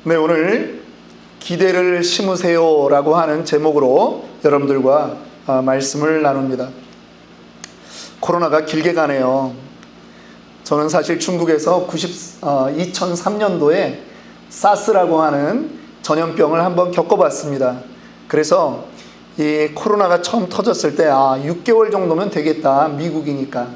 네, 오늘 기대를 심으세요 라고 하는 제목으로 여러분들과 말씀을 나눕니다. 코로나가 길게 가네요. 저는 사실 중국에서 2003년도에 사스라고 하는 전염병을 한번 겪어봤습니다. 그래서 이 코로나가 처음 터졌을 때 6개월 정도면 되겠다, 미국이니까.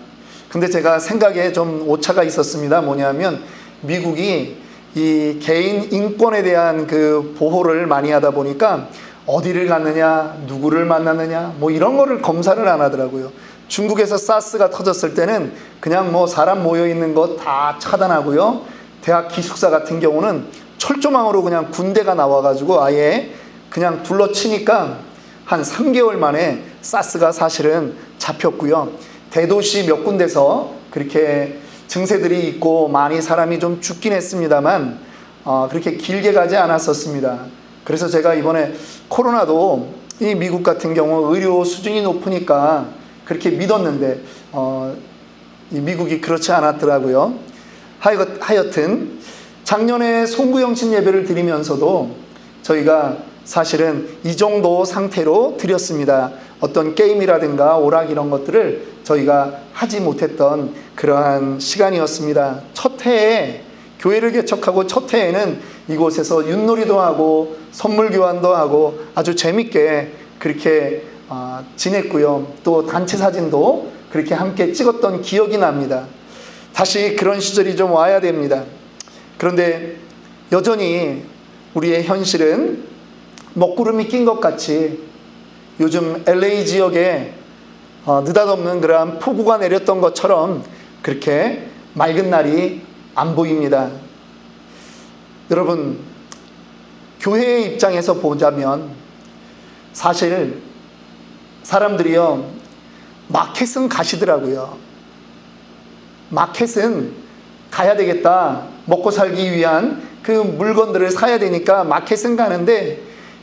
근데 제가 생각에 좀 오차가 있었습니다. 뭐냐면 미국이 이 개인 인권에 대한 그 보호를 많이 하다 보니까 어디를 갔느냐, 누구를 만났느냐, 뭐 이런 거를 검사를 안 하더라고요. 중국에서 사스가 터졌을 때는 그냥 뭐 사람 모여 있는 거 다 차단하고요. 대학 기숙사 같은 경우는 철조망으로 그냥 군대가 나와가지고 아예 그냥 둘러치니까 한 3개월 만에 사스가 사실은 잡혔고요. 대도시 몇 군데서 그렇게 증세들이 있고 많이 사람이 좀 죽긴 했습니다만 그렇게 길게 가지 않았었습니다. 그래서 제가 이번에 코로나도 이 미국 같은 경우 의료 수준이 높으니까 그렇게 믿었는데 이 미국이 그렇지 않았더라고요. 하여튼 작년에 송구영신 예배를 드리면서도 저희가 사실은 이 정도 상태로 드렸습니다. 어떤 게임이라든가 오락 이런 것들을 저희가 하지 못했던 그러한 시간이었습니다. 첫 해에 교회를 개척하고 첫 해에는 이곳에서 윷놀이도 하고 선물 교환도 하고 아주 재밌게 그렇게 지냈고요. 또 단체 사진도 그렇게 함께 찍었던 기억이 납니다. 다시 그런 시절이 좀 와야 됩니다. 그런데 여전히 우리의 현실은 먹구름이 낀 것 같이 요즘 LA 지역에 느닷없는 그러한 폭우가 내렸던 것처럼 그렇게 맑은 날이 안 보입니다. 여러분, 교회의 입장에서 보자면 사실 사람들이요, 마켓은 가시더라고요. 마켓은 가야 되겠다. 먹고 살기 위한 그 물건들을 사야 되니까 마켓은 가는데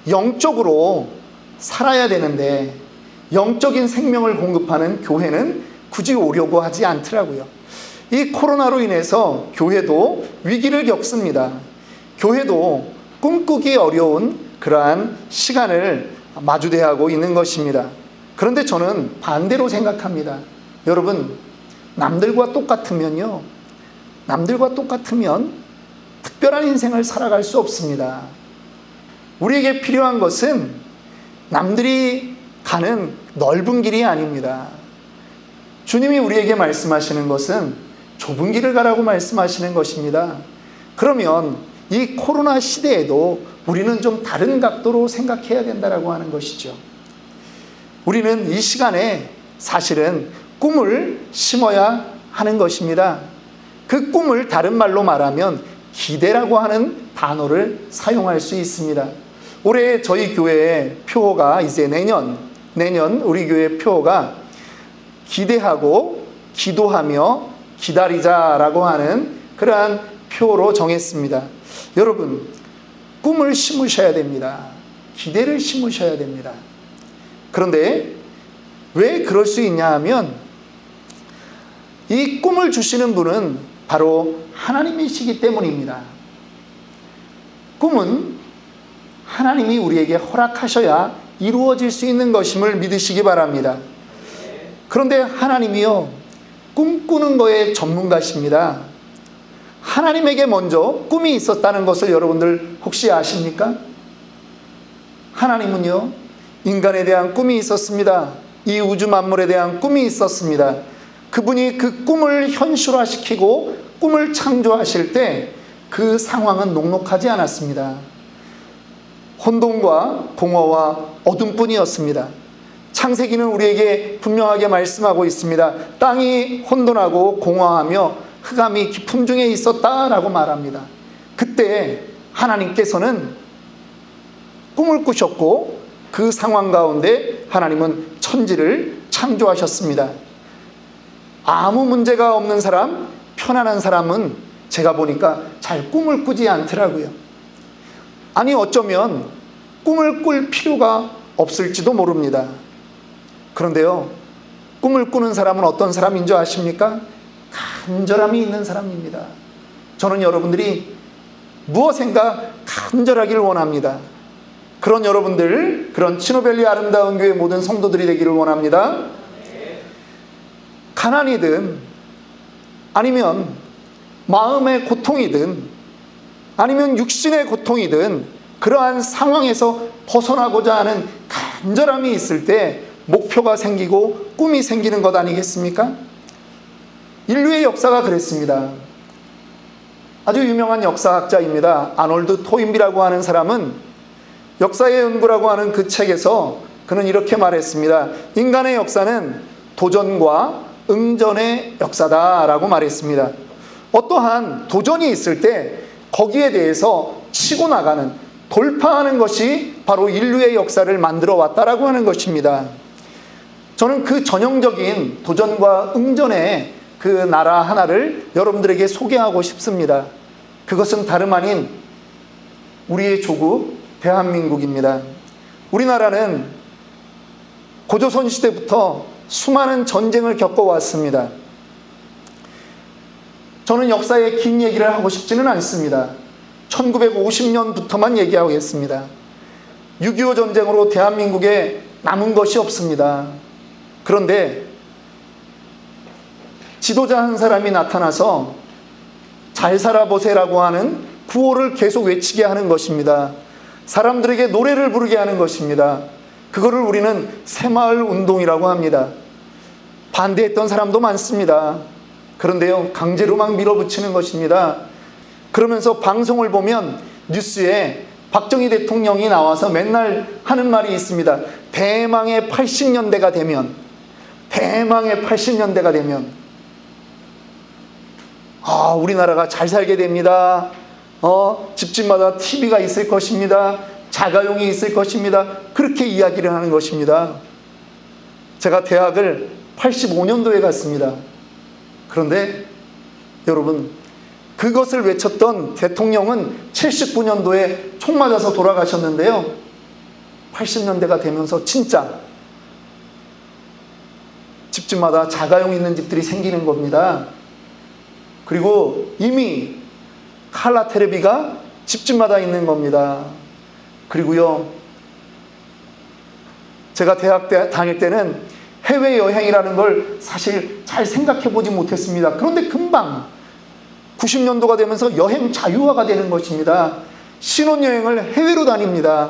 영적으로 살아야 되는데 영적인 생명을 공급하는 교회는 굳이 오려고 하지 않더라고요. 이 코로나로 인해서 교회도 위기를 겪습니다. 교회도 꿈꾸기 어려운 그러한 시간을 마주대하고 있는 것입니다. 그런데 저는 반대로 생각합니다. 여러분, 남들과 똑같으면 특별한 인생을 살아갈 수 없습니다. 우리에게 필요한 것은 남들이 가는 넓은 길이 아닙니다. 주님이 우리에게 말씀하시는 것은 좁은 길을 가라고 말씀하시는 것입니다. 그러면 이 코로나 시대에도 우리는 좀 다른 각도로 생각해야 된다고 하는 것이죠. 우리는 이 시간에 사실은 꿈을 심어야 하는 것입니다. 그 꿈을 다른 말로 말하면 기대라고 하는 단어를 사용할 수 있습니다. 올해 저희 교회의 표어가 이제 내년 우리 교회 표어가 기대하고 기도하며 기다리자라고 하는 그러한 표어로 정했습니다. 여러분, 꿈을 심으셔야 됩니다. 기대를 심으셔야 됩니다. 그런데 왜 그럴 수 있냐 하면 이 꿈을 주시는 분은 바로 하나님이시기 때문입니다. 꿈은 하나님이 우리에게 허락하셔야 이루어질 수 있는 것임을 믿으시기 바랍니다. 그런데 하나님이요, 꿈꾸는 거에 전문가십니다. 하나님에게 먼저 꿈이 있었다는 것을 여러분들 혹시 아십니까? 하나님은요, 인간에 대한 꿈이 있었습니다. 이 우주 만물에 대한 꿈이 있었습니다. 그분이 그 꿈을 현실화시키고 꿈을 창조하실 때 그 상황은 녹록하지 않았습니다. 혼돈과 공허와 어둠뿐이었습니다. 창세기는 우리에게 분명하게 말씀하고 있습니다. 땅이 혼돈하고 공허하며 흑암이 깊음 중에 있었다라고 말합니다. 그때 하나님께서는 꿈을 꾸셨고 그 상황 가운데 하나님은 천지를 창조하셨습니다. 아무 문제가 없는 사람, 편안한 사람은 제가 보니까 잘 꿈을 꾸지 않더라고요. 아니, 어쩌면 꿈을 꿀 필요가 없을지도 모릅니다. 그런데요, 꿈을 꾸는 사람은 어떤 사람인 줄 아십니까? 간절함이 있는 사람입니다. 저는 여러분들이 무엇인가 간절하기를 원합니다. 그런 여러분들, 그런 치노밸리 아름다운 교회 모든 성도들이 되기를 원합니다. 가난이든 아니면 마음의 고통이든 아니면 육신의 고통이든 그러한 상황에서 벗어나고자 하는 간절함이 있을 때 목표가 생기고 꿈이 생기는 것 아니겠습니까? 인류의 역사가 그랬습니다. 아주 유명한 역사학자입니다. 아놀드 토인비라고 하는 사람은 역사의 연구라고 하는 그 책에서 그는 이렇게 말했습니다. 인간의 역사는 도전과 응전의 역사다라고 말했습니다. 어떠한 도전이 있을 때 거기에 대해서 치고 나가는, 돌파하는 것이 바로 인류의 역사를 만들어 왔다라고 하는 것입니다. 저는 그 전형적인 도전과 응전의 그 나라 하나를 여러분들에게 소개하고 싶습니다. 그것은 다름 아닌 우리의 조국 대한민국입니다. 우리나라는 고조선 시대부터 수많은 전쟁을 겪어왔습니다. 저는 역사의 긴 얘기를 하고 싶지는 않습니다. 1950년부터만 얘기하겠습니다. 6.25 전쟁으로 대한민국에 남은 것이 없습니다. 그런데 지도자 한 사람이 나타나서 잘 살아보세라고 하는 구호를 계속 외치게 하는 것입니다. 사람들에게 노래를 부르게 하는 것입니다. 그거를 우리는 새마을 운동이라고 합니다. 반대했던 사람도 많습니다. 그런데요, 강제로 막 밀어붙이는 것입니다. 그러면서 방송을 보면 뉴스에 박정희 대통령이 나와서 맨날 하는 말이 있습니다. 대망의 80년대가 되면 우리나라가 잘 살게 됩니다. 집집마다 TV가 있을 것입니다. 자가용이 있을 것입니다. 그렇게 이야기를 하는 것입니다. 제가 대학을 85년도에 갔습니다. 그런데 여러분, 그것을 외쳤던 대통령은 79년도에 총 맞아서 돌아가셨는데요. 80년대가 되면서 진짜 집집마다 자가용 있는 집들이 생기는 겁니다. 그리고 이미 칼라 테레비가 집집마다 있는 겁니다. 그리고요, 제가 대학 다닐 때는 해외여행이라는 걸 사실 잘 생각해 보지 못했습니다. 그런데 금방 90년도가 되면서 여행 자유화가 되는 것입니다. 신혼여행을 해외로 다닙니다.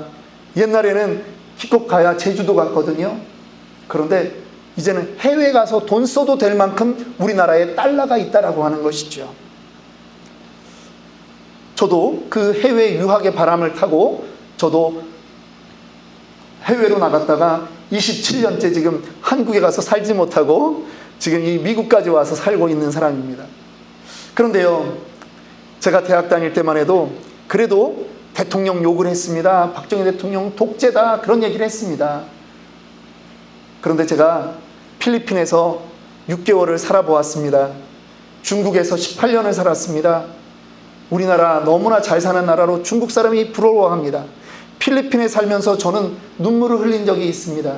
옛날에는 기껏 가야 제주도 갔거든요. 그런데 이제는 해외 가서 돈 써도 될 만큼 우리나라에 달러가 있다라고 하는 것이죠. 저도 그 해외 유학의 바람을 타고 저도 해외로 나갔다가 27년째 지금 한국에 가서 살지 못하고 지금 이 미국까지 와서 살고 있는 사람입니다. 그런데요, 제가 대학 다닐 때만 해도 그래도 대통령 욕을 했습니다. 박정희 대통령 독재다, 그런 얘기를 했습니다. 그런데 제가 필리핀에서 6개월을 살아보았습니다. 중국에서 18년을 살았습니다. 우리나라 너무나 잘 사는 나라로 중국 사람이 부러워합니다. 필리핀에 살면서 저는 눈물을 흘린 적이 있습니다.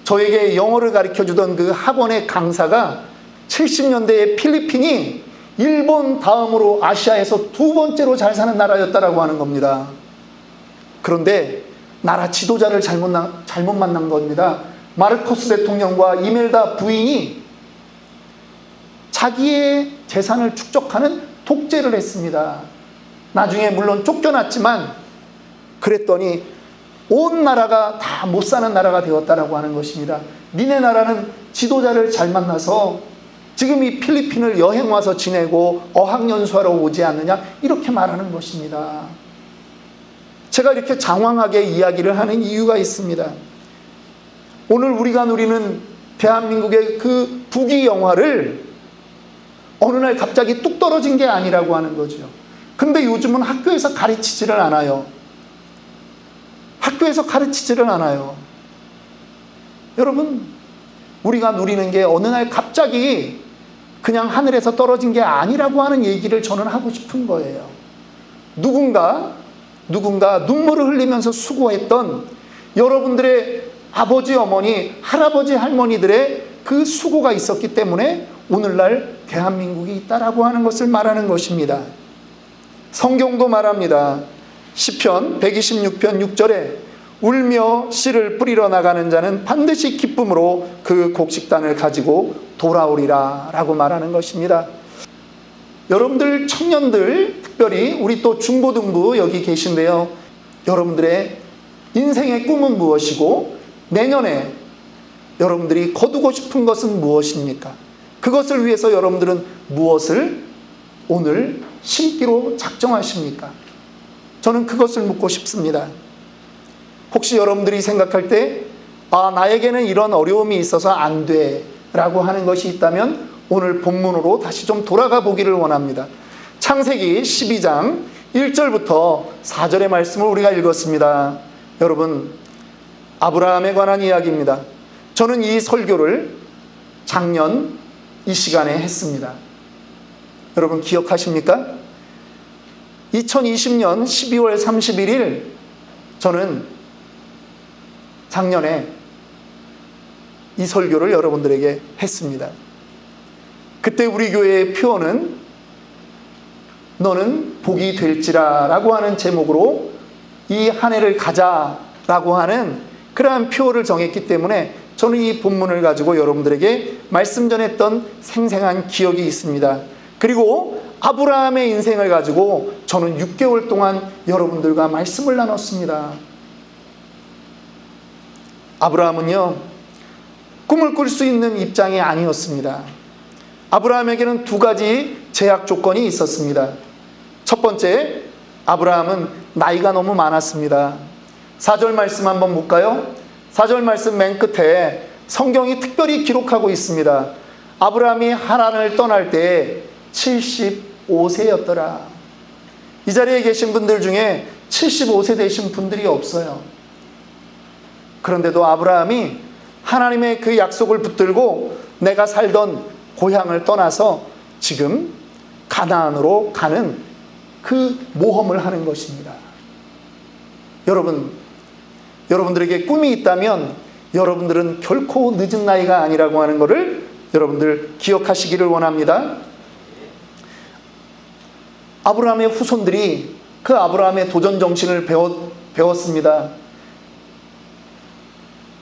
저에게 영어를 가르쳐주던 그 학원의 강사가 70년대에 필리핀이 일본 다음으로 아시아에서 두 번째로 잘 사는 나라였다라고 하는 겁니다. 그런데 나라 지도자를 잘못 만난 겁니다. 마르코스 대통령과 이멜다 부인이 자기의 재산을 축적하는 독재를 했습니다. 나중에 물론 쫓겨났지만 그랬더니 온 나라가 다 못 사는 나라가 되었다라고 하는 것입니다. 니네 나라는 지도자를 잘 만나서 지금 이 필리핀을 여행 와서 지내고 어학연수하러 오지 않느냐, 이렇게 말하는 것입니다. 제가 이렇게 장황하게 이야기를 하는 이유가 있습니다. 오늘 우리가 누리는 대한민국의 그 부귀 영화를 어느 날 갑자기 뚝 떨어진 게 아니라고 하는 거죠. 근데 요즘은 학교에서 가르치지를 않아요. 학교에서 가르치지를 않아요. 여러분, 우리가 누리는 게 어느 날 갑자기 그냥 하늘에서 떨어진 게 아니라고 하는 얘기를 저는 하고 싶은 거예요. 누군가 눈물을 흘리면서 수고했던 여러분들의 아버지, 어머니, 할아버지, 할머니들의 그 수고가 있었기 때문에 오늘날 대한민국이 있다라고 하는 것을 말하는 것입니다. 성경도 말합니다. 시편 126편 6절에 울며 씨를 뿌리러 나가는 자는 반드시 기쁨으로 그 곡식단을 가지고 돌아오리라 라고 말하는 것입니다. 여러분들 청년들, 특별히 우리 또 중고등부 여기 계신데요, 여러분들의 인생의 꿈은 무엇이고 내년에 여러분들이 거두고 싶은 것은 무엇입니까? 그것을 위해서 여러분들은 무엇을 오늘 심기로 작정하십니까? 저는 그것을 묻고 싶습니다. 혹시 여러분들이 생각할 때 나에게는 이런 어려움이 있어서 안 돼 라고 하는 것이 있다면 오늘 본문으로 다시 좀 돌아가 보기를 원합니다. 창세기 12장 1절부터 4절의 말씀을 우리가 읽었습니다. 여러분, 아브라함에 관한 이야기입니다. 저는 이 설교를 작년 이 시간에 했습니다. 여러분 기억하십니까? 2020년 12월 31일 저는 작년에 이 설교를 여러분들에게 했습니다. 그때 우리 교회의 표어는 너는 복이 될지라 라고 하는 제목으로 이 한 해를 가자라고 하는 그러한 표어를 정했기 때문에 저는 이 본문을 가지고 여러분들에게 말씀 전했던 생생한 기억이 있습니다. 그리고 아브라함의 인생을 가지고 저는 6개월 동안 여러분들과 말씀을 나눴습니다. 아브라함은요, 꿈을 꿀 수 있는 입장이 아니었습니다. 아브라함에게는 두 가지 제약 조건이 있었습니다. 첫 번째, 아브라함은 나이가 너무 많았습니다. 4절 말씀 한번 볼까요? 4절 말씀 맨 끝에 성경이 특별히 기록하고 있습니다. 아브라함이 하란을 떠날 때 75세였더라. 이 자리에 계신 분들 중에 75세 되신 분들이 없어요. 그런데도 아브라함이 하나님의 그 약속을 붙들고 내가 살던 고향을 떠나서 지금 가나안으로 가는 그 모험을 하는 것입니다. 여러분들에게 꿈이 있다면 여러분들은 결코 늦은 나이가 아니라고 하는 것을 여러분들 기억하시기를 원합니다. 아브라함의 후손들이 그 아브라함의 도전 정신을 배웠습니다.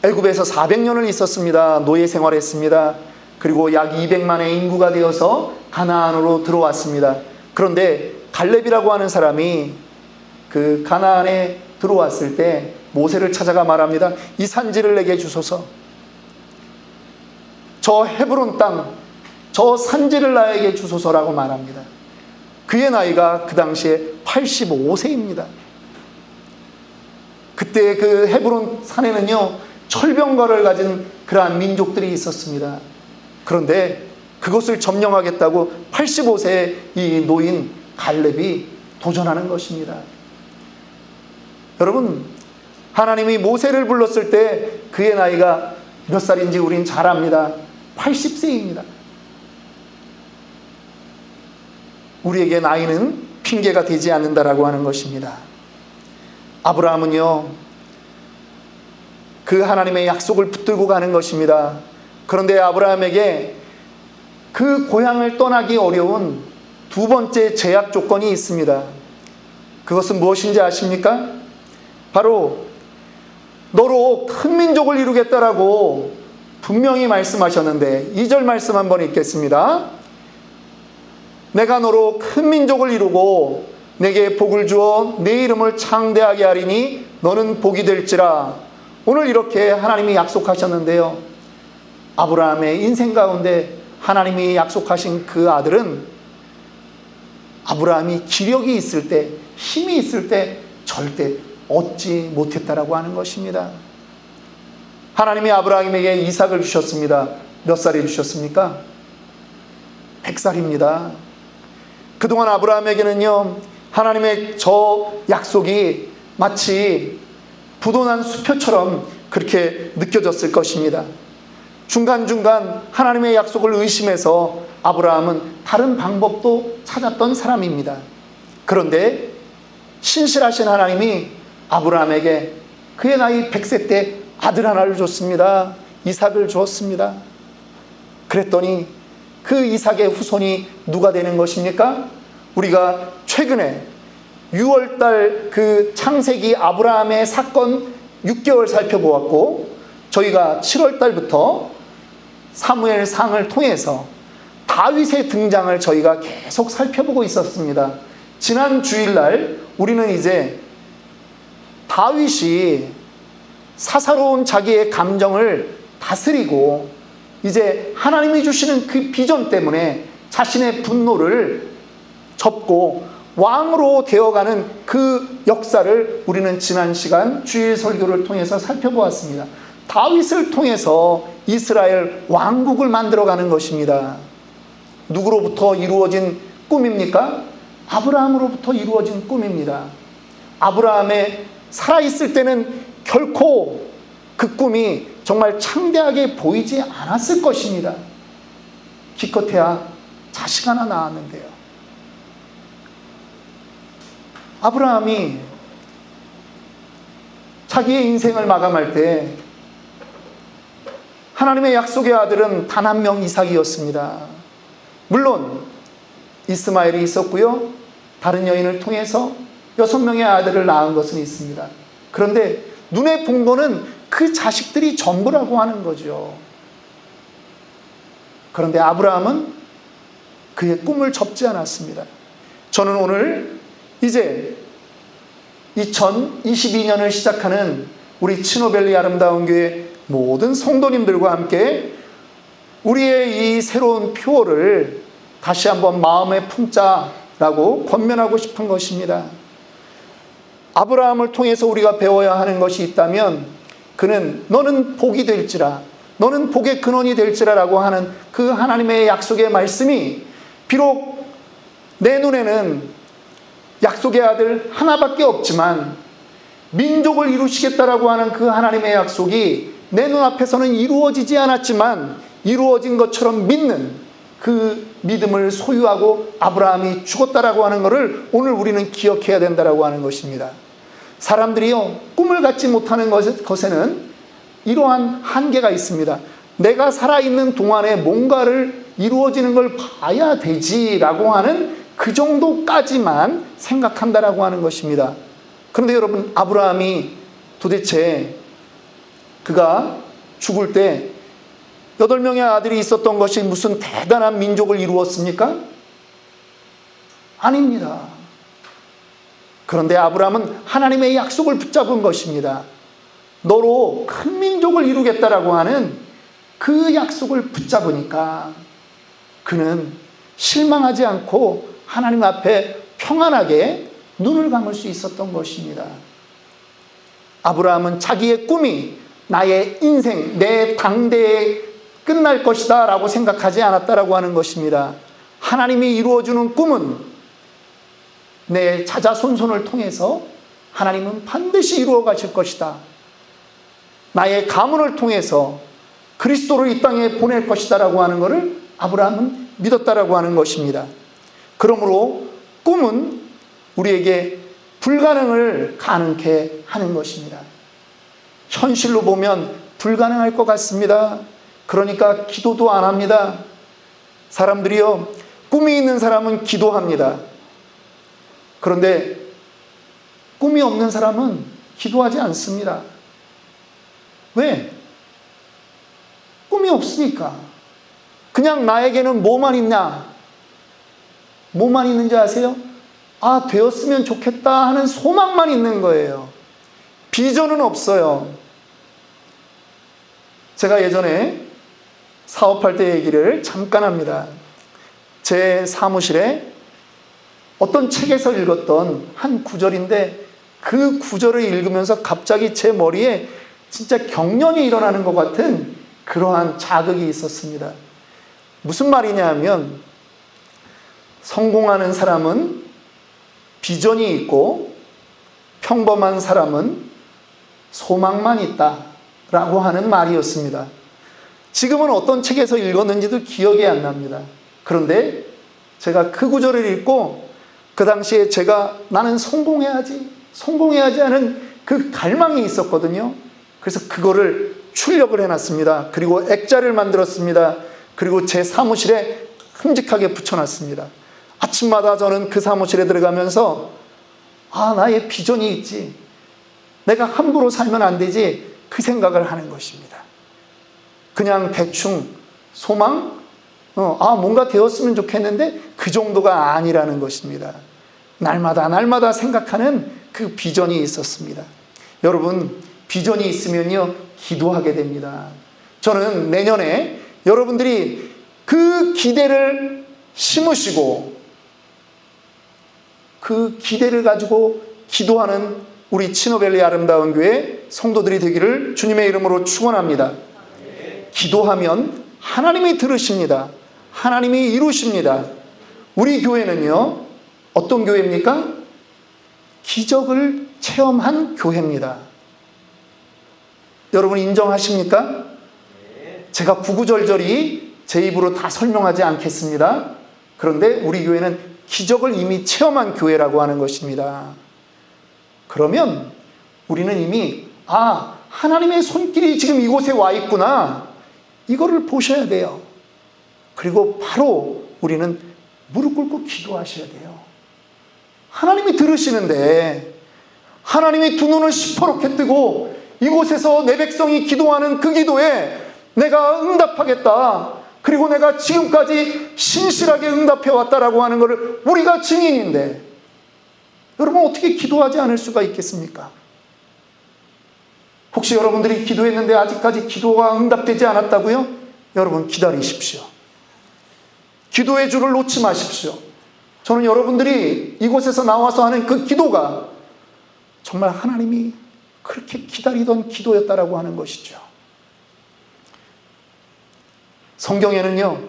애굽에서 400년을 있었습니다. 노예 생활했습니다. 그리고 약 200만의 인구가 되어서 가나안으로 들어왔습니다. 그런데 갈렙이라고 하는 사람이 그 가나안에 들어왔을 때 모세를 찾아가 말합니다. 이 산지를 내게 주소서. 저 헤브론 땅, 저 산지를 나에게 주소서라고 말합니다. 그의 나이가 그 당시에 85세입니다. 그때 그 헤브론 산에는요, 철병거를 가진 그러한 민족들이 있었습니다. 그런데 그것을 점령하겠다고 85세의 이 노인 갈렙이 도전하는 것입니다. 여러분, 하나님이 모세를 불렀을 때 그의 나이가 몇 살인지 우린 잘 압니다. 80세입니다. 우리에게 나이는 핑계가 되지 않는다라고 하는 것입니다. 아브라함은요, 그 하나님의 약속을 붙들고 가는 것입니다. 그런데 아브라함에게 그 고향을 떠나기 어려운 두 번째 제약 조건이 있습니다. 그것은 무엇인지 아십니까? 바로 너로 큰 민족을 이루겠다라고 분명히 말씀하셨는데 2절 말씀 한번 읽겠습니다. 내가 너로 큰 민족을 이루고 내게 복을 주어 내 이름을 창대하게 하리니 너는 복이 될지라. 오늘 이렇게 하나님이 약속하셨는데요, 아브라함의 인생 가운데 하나님이 약속하신 그 아들은 아브라함이 기력이 있을 때, 힘이 있을 때 절대 얻지 못했다라고 하는 것입니다. 하나님이 아브라함에게 이삭을 주셨습니다. 몇 살에 주셨습니까? 100살입니다. 그동안 아브라함에게는요, 하나님의 저 약속이 마치 부도난 수표처럼 그렇게 느껴졌을 것입니다. 중간중간 하나님의 약속을 의심해서 아브라함은 다른 방법도 찾았던 사람입니다. 그런데 신실하신 하나님이 아브라함에게 그의 나이 100세 때 아들 하나를 줬습니다. 이삭을 주었습니다. 그랬더니 그 이삭의 후손이 누가 되는 것입니까? 우리가 최근에 6월달 그 창세기 아브라함의 사건 6개월 살펴보았고, 저희가 7월달부터 사무엘상을 통해서 다윗의 등장을 저희가 계속 살펴보고 있었습니다. 지난 주일날 우리는 이제 다윗이 사사로운 자기의 감정을 다스리고 이제 하나님이 주시는 그 비전 때문에 자신의 분노를 접고 왕으로 되어가는 그 역사를 우리는 지난 시간 주일 설교를 통해서 살펴보았습니다. 다윗을 통해서 이스라엘 왕국을 만들어가는 것입니다. 누구로부터 이루어진 꿈입니까? 아브라함으로부터 이루어진 꿈입니다. 아브라함의 살아있을 때는 결코 그 꿈이 정말 창대하게 보이지 않았을 것입니다. 기껏해야 자식 하나 낳았는데요. 아브라함이 자기의 인생을 마감할 때 하나님의 약속의 아들은 단 한 명 이삭이었습니다. 물론 이스마엘이 있었고요, 다른 여인을 통해서 6명의 아들을 낳은 것은 있습니다. 그런데 눈에 본 거는 그 자식들이 전부라고 하는 거죠. 그런데 아브라함은 그의 꿈을 접지 않았습니다. 저는 오늘 이제 2022년을 시작하는 우리 치노밸리 아름다운 교회 모든 성도님들과 함께 우리의 이 새로운 표어를 다시 한번 마음에 품자라고 권면하고 싶은 것입니다. 아브라함을 통해서 우리가 배워야 하는 것이 있다면 그는 너는 복이 될지라, 너는 복의 근원이 될지라 라고 하는 그 하나님의 약속의 말씀이 비록 내 눈에는 약속의 아들 하나밖에 없지만 민족을 이루시겠다라고 하는 그 하나님의 약속이 내 눈앞에서는 이루어지지 않았지만 이루어진 것처럼 믿는 그 믿음을 소유하고 아브라함이 죽었다라고 하는 것을 오늘 우리는 기억해야 된다라고 하는 것입니다. 사람들이요, 꿈을 갖지 못하는 것에는 이러한 한계가 있습니다. 내가 살아있는 동안에 뭔가를 이루어지는 걸 봐야 되지라고 하는 그 정도까지만 생각한다라고 하는 것입니다. 그런데 여러분, 아브라함이 도대체 그가 죽을 때 8명의 아들이 있었던 것이 무슨 대단한 민족을 이루었습니까? 아닙니다. 그런데 아브라함은 하나님의 약속을 붙잡은 것입니다. 너로 큰 민족을 이루겠다라고 하는 그 약속을 붙잡으니까 그는 실망하지 않고 하나님 앞에 평안하게 눈을 감을 수 있었던 것입니다. 아브라함은 자기의 꿈이 나의 인생, 내 당대에 끝날 것이다 라고 생각하지 않았다라고 하는 것입니다. 하나님이 이루어주는 꿈은 내 자자손손을 통해서 하나님은 반드시 이루어 가실 것이다. 나의 가문을 통해서 그리스도를 이 땅에 보낼 것이다 라고 하는 것을 아브라함은 믿었다라고 하는 것입니다. 그러므로 꿈은 우리에게 불가능을 가능케 하는 것입니다. 현실로 보면 불가능할 것 같습니다. 그러니까 기도도 안 합니다. 사람들이요, 꿈이 있는 사람은 기도합니다. 그런데 꿈이 없는 사람은 기도하지 않습니다. 왜? 꿈이 없으니까. 그냥 나에게는 뭐만 있냐? 뭐만 있는지 아세요? 아, 되었으면 좋겠다 하는 소망만 있는 거예요. 비전은 없어요. 제가 예전에 사업할 때 얘기를 잠깐 합니다. 제 사무실에 어떤 책에서 읽었던 한 구절인데 그 구절을 읽으면서 갑자기 제 머리에 진짜 경련이 일어나는 것 같은 그러한 자극이 있었습니다. 무슨 말이냐 하면 성공하는 사람은 비전이 있고 평범한 사람은 소망만 있다라고 하는 말이었습니다. 지금은 어떤 책에서 읽었는지도 기억이 안 납니다. 그런데 제가 그 구절을 읽고 그 당시에 제가 나는 성공해야지 하는 그 갈망이 있었거든요. 그래서 그거를 출력을 해놨습니다. 그리고 액자를 만들었습니다. 그리고 제 사무실에 큼직하게 붙여놨습니다. 아침마다 저는 그 사무실에 들어가면서 나의 비전이 있지. 내가 함부로 살면 안 되지. 그 생각을 하는 것입니다. 그냥 대충 소망, 뭔가 되었으면 좋겠는데 그 정도가 아니라는 것입니다. 날마다 생각하는 그 비전이 있었습니다. 여러분, 비전이 있으면요, 기도하게 됩니다. 저는 내년에 여러분들이 그 기대를 심으시고 그 기대를 가지고 기도하는 우리 치노밸리 아름다운 교회 성도들이 되기를 주님의 이름으로 축원합니다. 기도하면 하나님이 들으십니다. 하나님이 이루십니다. 우리 교회는요, 어떤 교회입니까? 기적을 체험한 교회입니다. 여러분 인정하십니까? 제가 구구절절히 제 입으로 다 설명하지 않겠습니다. 그런데 우리 교회는 기적을 이미 체험한 교회라고 하는 것입니다. 그러면 우리는 이미 하나님의 손길이 지금 이곳에 와 있구나, 이거를 보셔야 돼요. 그리고 바로 우리는 무릎 꿇고 기도하셔야 돼요. 하나님이 들으시는데, 하나님이 두 눈을 시퍼렇게 뜨고 이곳에서 내 백성이 기도하는 그 기도에 내가 응답하겠다, 그리고 내가 지금까지 신실하게 응답해 왔다라고 하는 것을 우리가 증인인데, 여러분 어떻게 기도하지 않을 수가 있겠습니까? 혹시 여러분들이 기도했는데 아직까지 기도가 응답되지 않았다고요? 여러분 기다리십시오. 기도의 줄을 놓지 마십시오. 저는 여러분들이 이곳에서 나와서 하는 그 기도가 정말 하나님이 그렇게 기다리던 기도였다라고 하는 것이죠. 성경에는요,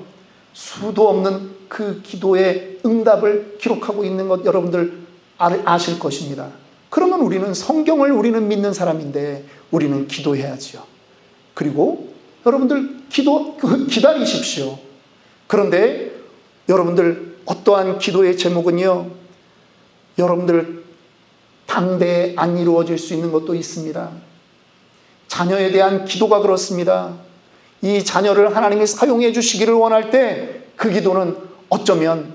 수도 없는 그 기도의 응답을 기록하고 있는 것 여러분들 아실 것입니다. 그러면 우리는 성경을 우리는 믿는 사람인데 우리는 기도해야지요. 그리고 여러분들 기다리십시오. 그런데 여러분들 어떠한 기도의 제목은요, 여러분들 당대에 안 이루어질 수 있는 것도 있습니다. 자녀에 대한 기도가 그렇습니다. 이 자녀를 하나님이 사용해 주시기를 원할 때 그 기도는 어쩌면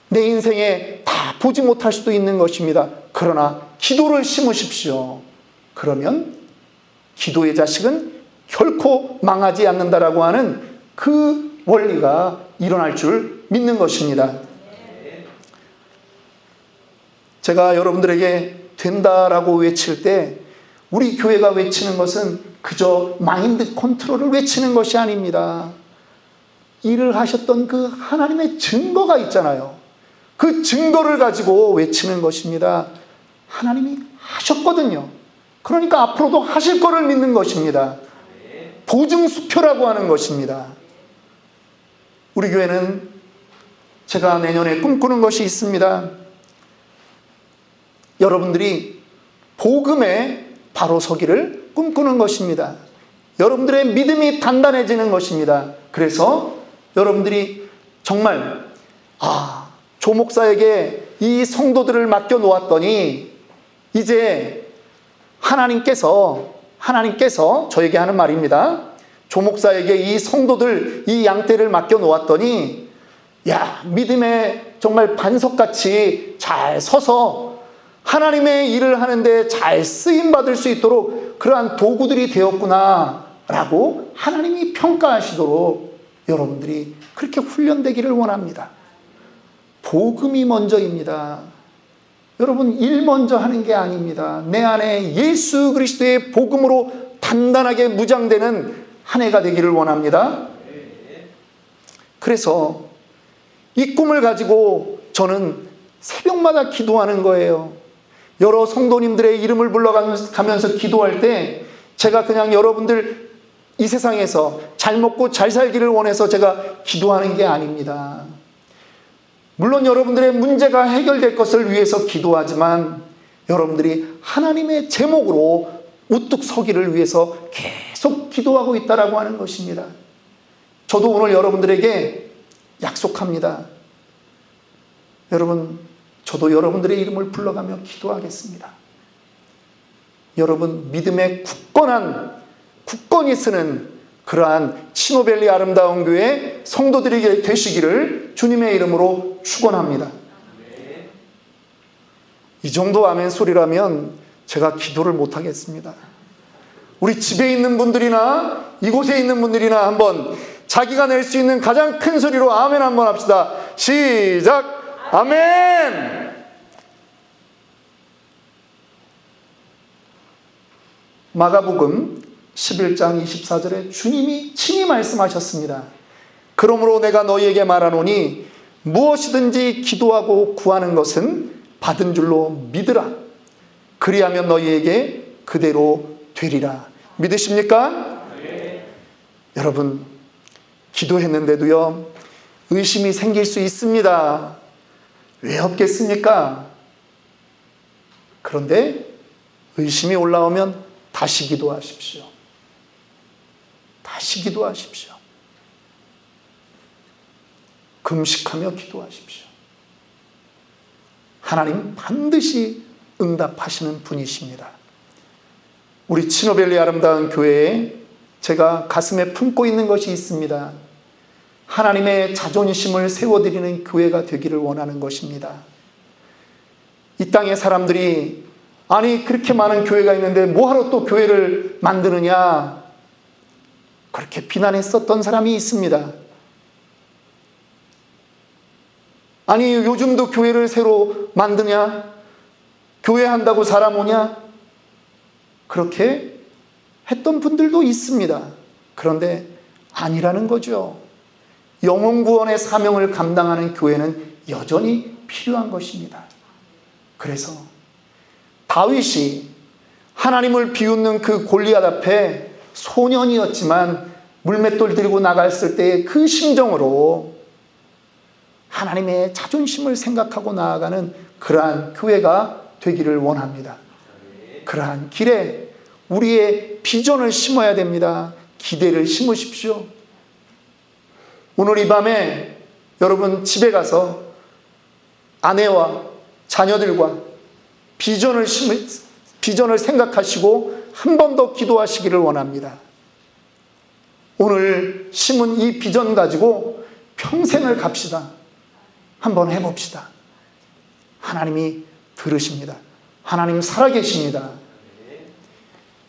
내 인생에 다 보지 못할 수도 있는 것입니다. 그러나 기도를 심으십시오. 그러면 기도의 자식은 결코 망하지 않는다라고 하는 그 원리가 일어날 줄 믿는 것입니다. 제가 여러분들에게 된다라고 외칠 때 우리 교회가 외치는 것은 그저 마인드 컨트롤을 외치는 것이 아닙니다. 일을 하셨던 그 하나님의 증거가 있잖아요. 그 증거를 가지고 외치는 것입니다. 하나님이 하셨거든요. 그러니까 앞으로도 하실 거를 믿는 것입니다. 보증수표라고 하는 것입니다. 우리 교회는 제가 내년에 꿈꾸는 것이 있습니다. 여러분들이 복음에 바로 서기를 꿈꾸는 것입니다. 여러분들의 믿음이 단단해지는 것입니다. 그래서 여러분들이 정말 조 목사에게 이 성도들을 맡겨 놓았더니 이제 하나님께서 저에게 하는 말입니다. 조 목사에게 이 성도들, 이 양떼를 맡겨 놓았더니 믿음의 정말 반석같이 잘 서서 하나님의 일을 하는데 잘 쓰임받을 수 있도록 그러한 도구들이 되었구나 라고 하나님이 평가하시도록 여러분들이 그렇게 훈련되기를 원합니다. 복음이 먼저입니다. 여러분 일 먼저 하는 게 아닙니다. 내 안에 예수 그리스도의 복음으로 단단하게 무장되는 한 해가 되기를 원합니다. 그래서 이 꿈을 가지고 저는 새벽마다 기도하는 거예요. 여러 성도님들의 이름을 불러가면서 기도할 때 제가 그냥 여러분들 이 세상에서 잘 먹고 잘 살기를 원해서 제가 기도하는 게 아닙니다. 물론 여러분들의 문제가 해결될 것을 위해서 기도하지만 여러분들이 하나님의 제목으로 우뚝 서기를 위해서 계속 기도하고 있다라고 하는 것입니다. 저도 오늘 여러분들에게 약속합니다. 여러분, 저도 여러분들의 이름을 불러가며 기도하겠습니다. 여러분 믿음의 굳건히 쓰는 그러한 치노밸리 아름다운 교회 성도들이 되시기를 주님의 이름으로 축원합니다. 이 정도 아멘 소리라면 제가 기도를 못 하겠습니다. 우리 집에 있는 분들이나 이곳에 있는 분들이나 한번 자기가 낼 수 있는 가장 큰 소리로 아멘 한번 합시다. 시작! 아멘! 마가복음 11장 24절에 주님이 친히 말씀하셨습니다. 그러므로 내가 너희에게 말하노니 무엇이든지 기도하고 구하는 것은 받은 줄로 믿으라. 그리하면 너희에게 그대로 되리라. 믿으십니까? 네. 여러분, 기도했는데도요, 의심이 생길 수 있습니다. 왜 없겠습니까? 그런데 의심이 올라오면 다시 기도하십시오. 다시 기도하십시오. 금식하며 기도하십시오. 하나님 반드시 응답하시는 분이십니다. 우리 치노밸리 아름다운 교회에 제가 가슴에 품고 있는 것이 있습니다. 하나님의 자존심을 세워드리는 교회가 되기를 원하는 것입니다. 이 땅의 사람들이 아니 그렇게 많은 교회가 있는데 뭐하러 또 교회를 만드느냐, 그렇게 비난했었던 사람이 있습니다. 아니 요즘도 교회를 새로 만드냐, 교회 한다고 사람 오냐, 그렇게 했던 분들도 있습니다. 그런데 아니라는 거죠. 영혼구원의 사명을 감당하는 교회는 여전히 필요한 것입니다. 그래서 다윗이 하나님을 비웃는 그 골리앗 앞에 소년이었지만 물맷돌 들고 나갔을 때의 그 심정으로 하나님의 자존심을 생각하고 나아가는 그러한 교회가 되기를 원합니다. 그러한 길에 우리의 비전을 심어야 됩니다. 기대를 심으십시오. 오늘 이 밤에 여러분 집에 가서 아내와 자녀들과 비전을 생각하시고 한 번 더 기도하시기를 원합니다. 오늘 심은 이 비전 가지고 평생을 갑시다. 한번 해봅시다. 하나님이 들으십니다. 하나님 살아계십니다.